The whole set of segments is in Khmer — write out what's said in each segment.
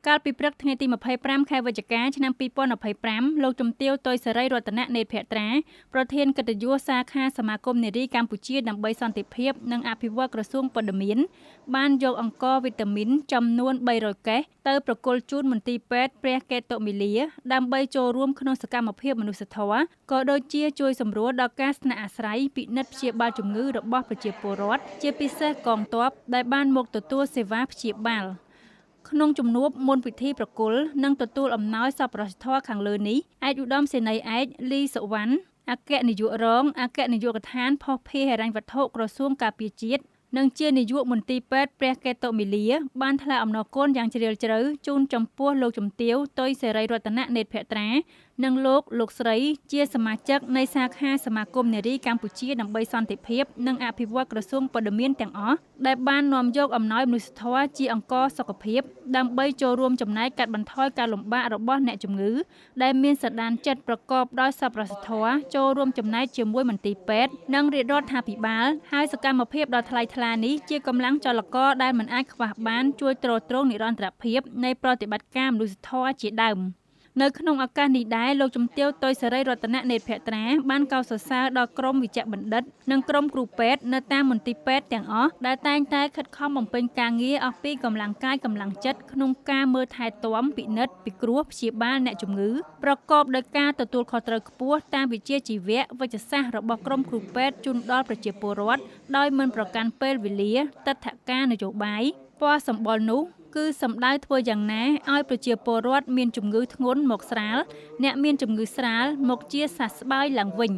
កាលពីព្រឹកថ្ងៃទី25ខែវិច្ឆិកាឆ្នាំ2025លោកជំទាវ តុយ សេរីរតនៈ នេតភត្រាប្រធានកិត្តិយសសាខាសមាគមនារីកម្ពុជាដើម្បីសន្តិភាពនិងអភិវឌ្ឍក្រសួងព័ត៌មានបានយកអង្ករវីតាមីនចំនួន300កេសទៅប្រគល់ជូនមន្ទីរពេទ្យព្រះកេតុមាលាដើម្បីចូលរួមក្នុងសកម្មភាពមនុស្សធម៌ក៏ដូចជាជួយសម្រួលដល់ការស្នាក់អាស្រ័យពិនិត្យព្យាបាលជំងឺរបស់ប្រជាពលរដ្ឋជាពិសេសកងទ័ពដែលបានមកទទួលសេវាព្យាបាលក្នុងជំនួបមុនពិធីប្រគល់និងទទួលអំណោយសប្បុរសធម៌ខាងលើនេះឯកឧត្តមសេនីយ៍ឯកលីសុវណ្ណអគ្គនាយករងអគ្គនាយកដ្ឋានភស្តុភារហិរញ្ញវត្ថុក្រសួងការពារជាតិនិងជានាយកមន្ទីរពេទ្យព្រះកេតុមាលាបានថ្លែងអំណរគុណយ៉ាងជ្រាលជ្រៅជូនចំពោះលោកជំទាវ តុយ សេរីរតនៈ នេតភត្រានិងលោកស្រីជាសមាជិកនៃសាខាសមាគមនារីកម្ពុជាដើម្បីសន្តិភាពនិងអភិវឌ្ឍក្រសួងព័ត៌មានទាំងអស់ដែលបាននាំយកអំណោយមនុស្សធម៌ជាអង្ករសុខភាពដើម្បីចូលរួមចំណែកកាត់បន្ថយការលំបាករបស់អ្នកជំងឺដែលមានសន្តានចិត្តប្រកបដោយសប្បុរសធម៌ចូលរួមចំណែកជាមួយមន្ទីរពេទ្យនិងរាជរដ្ឋាភិបាលហើយសកម្មភាពដ៏ថ្លៃថ្លានេះជាកម្លាំងចលករដែលមិនអាចខ្វះបានជួយទ្រទ្រង់និរន្តរភាពនៃប្រតិបត្តិការមនុស្សធម៌ជាដើមនៅក្នុងឱកាសនេះដែរលោកជំទាវ តុយ សេរីរតនៈ នេតភត្រាបានកោតសរសើរដល់ក្រុមវិជ្ជបណ្ឌិតនិងក្រុមគ្រូពេទ្យនៅតាមមន្ទីរពេទ្យទាំងអស់ដែលតែងតែខិតខំបំពេញការងារអស់ពីកម្លាំងកាយកម្លាំងចិត្តក្នុងការមើលថែទាំពិនិត្យពិគ្រោះព្យាបាលអ្នកជំងឺប្រកបដោយការទទួលខុសត្រូវខ្ពស់តាមវិជ្ជាជីវៈវេជ្ជសាស្ត្ររបស់ក្រុមគ្រូពេទ្យជូនដល់ប្រជាពលរដ្ឋដោយមិនប្រកាន់ពេលវេលាទិដ្ឋាការនយោបាយពណ៌សម្បុរនោះគឺសម្ដៅធ្វើយ៉ាងណាឲ្យប្រជាពលរដ្ឋមានជំងឺធ្ងន់មកស្រាលអ្នកមានជំងឺស្រាលមកជាសះស្បើយឡើងវិញ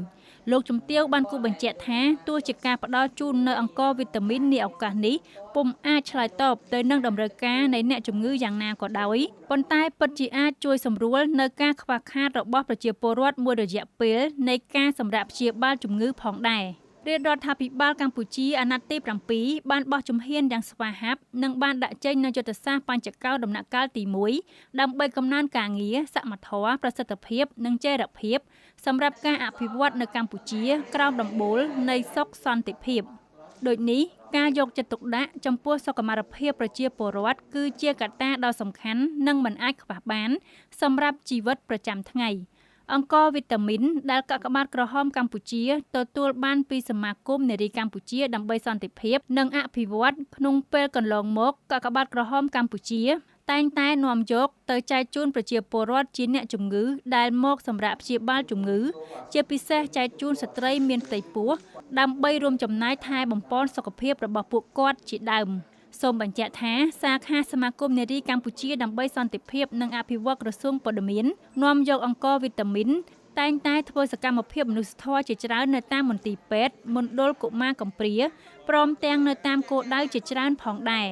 លោកជំទាវបានគូបញ្ជាក់ថាទោះជាការផ្ដល់ជូននៅអង្ករវីតាមីននាឱកាសនេះពុំអាចឆ្លើយតបទៅនឹងតម្រូវការនៃអ្នកជំងឺយ៉ាងណាក៏ដោយប៉ុន្តែពិតជាអាចជួយសម្រួលនៅការខ្វះខាតរបស់ប្រជាពលរដ្ឋមួយរយៈពេលនៃការសម្រាកព្យាបាលជំងឺផងដែររាជរដ្ឋាភិបាលកម្ពុជាអាណត្តិទី7បានបោះជំហានយ៉ាងស្វាហាប់និងបានដាក់ចេញនូវយុទ្ធសាស្ត្របញ្ចកោណដំណាក់កាលទី1ដើម្បីកំណើនការងារសមត្ថភាពប្រសិទ្ធភាពនិងចីរភាពសម្រាប់ការអភិវឌ្ឍនៅកម្ពុជាក្រោមដំបូលនៃសុខសន្តិភាពដូចនេះការយកចិត្តទុកដាក់ចំពោះសុខុមាលភាពប្រជាពលរដ្ឋគឺជាកត្តាដ៏សំខាន់និងមិនអាចខ្វះបានសម្រាប់ជីវិតប្រចាំថ្ងៃអង្ករវីតាមីនដែលកាកបាទក្រហមកម្ពុជាទទួលបានពីសមាគមនារីកម្ពុជាដើម្បីសន្តិភាពនិងអភិវឌ្ឍក្នុងពេលកន្លងមកកាកបាទក្រហមកម្ពុជាតែងតែនាំយកទៅចែកជូនប្រជាពលរដ្ឋជាអ្នកជំងឺដែលមកសម្រាប់ព្យាបាលជំងឺជាពិសេសចែកជូនស្ត្រីមានផ្ទៃពោះដើម្បីរួមចំណែកថែបំប៉នសុខភាពរបស់ពួកគាត់ជាដើមសូមបញ្ជាក់ថាសាខាសមាគមនារីកម្ពុជាដើម្បីសន្តិភាពនិងអភិវឌ្ឍក្រសួងព័ត៌មាននាំយកអង្ករវីតាមីនតែងតែធ្វើសកម្មភាពមនុស្សធម៌ជាច្រើននៅតាមមន្ទីរពេទ្យមណ្ឌលកុមារកំព្រាព្រមទាំងនៅតាមគោលដៅជាច្រើនផងដែរ